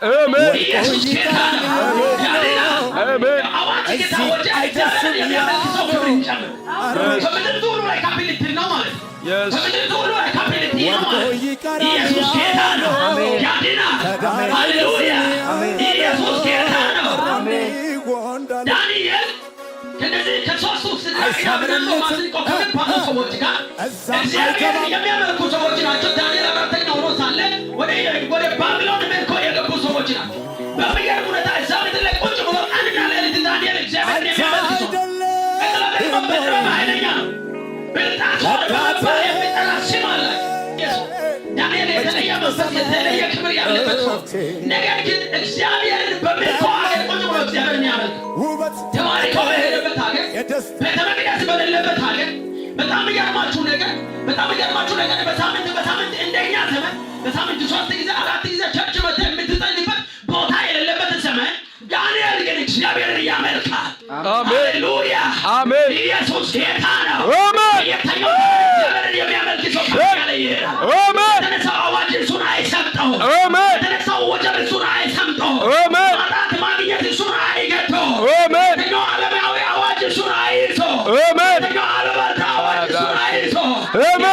አሜን ኢየሱስ ጌታ ነው። አሜን አዋጅ የታወጀ እግዚአብሔርን የሚያመልክ ሰው ክብር ይጨምር። በምድር ሁሉ ላይ ካፒሊቲ ነው ማለት ነው። በምድር ሁሉ ላይ ካፒሊቲ ነው ማለት ነው። ኢየሱስ ጌታ ነው። ያድናል። ሃሌሉያ ኢየሱስ ጌታ ነው። ዳንኤል ከነዚህ ከሦስቱ ስድራቅና ማስንቆ ከሚባሉ ሰዎች ጋር እግዚአብሔርን የሚያመልኩ ሰዎች ናቸው። ዳንኤል አራተኛ ሆኖ ሳለ ወደ ባቢሎን ምርኮ የገቡ ሰዎች ናቸው። በሚገርም ሁኔታ እዛ ምድር ላይ ቁጭ ብሎ ቀንና ሌሊት ዳንኤል እግዚአብሔርን የሚያመልክ ሰው ቀጥሎ ደግሞ በጥበብ ኃይለኛ ነው። ብልጣሶር በመባል የሚጠራ ስም አላቸው። ዳንኤል የተለየ መንፈስ የተለየ ክብር ያለበት ሰው፣ ነገር ግን እግዚአብሔርን በምርኮ ሀገር ቁጭ ብሎ እግዚአብሔርን ያመልክ ተማሪኮ በሄደበት ሀገር ቤተ መቅደስ በሌለበት ሀገር በጣም የሚገርማችሁ ነገር በሳምንት እንደኛ ዘመን በሳምንት 3 ጊዜ 4 ጊዜ ቸርች መጥተህ የምትጸልይበት ቦታ የሌለበት ዘመን ዳንኤል ግን እግዚአብሔርን ያመልካል። ሃሌሉያ አሜን። ኢየሱስ ጌታ ነው። አሜን። የተኛው እግዚአብሔርን የሚያመልክ ሰው ካለ ይሄዳል። አሜን። የተነሳው አዋጅ እሱን አይሰምጠውም። አሜን። የተነሳው ወጀብ እሱን አይሰምጠውም። አሜን። ማጣት ማግኘት እሱን አይገተውም። አሜን። የተኛው ዓለማዊ አዋጅ እሱን አይይዘውም። አሜን። የተኛው ዓለማዊ አዋጅ እሱን አይይዘውም። አሜን።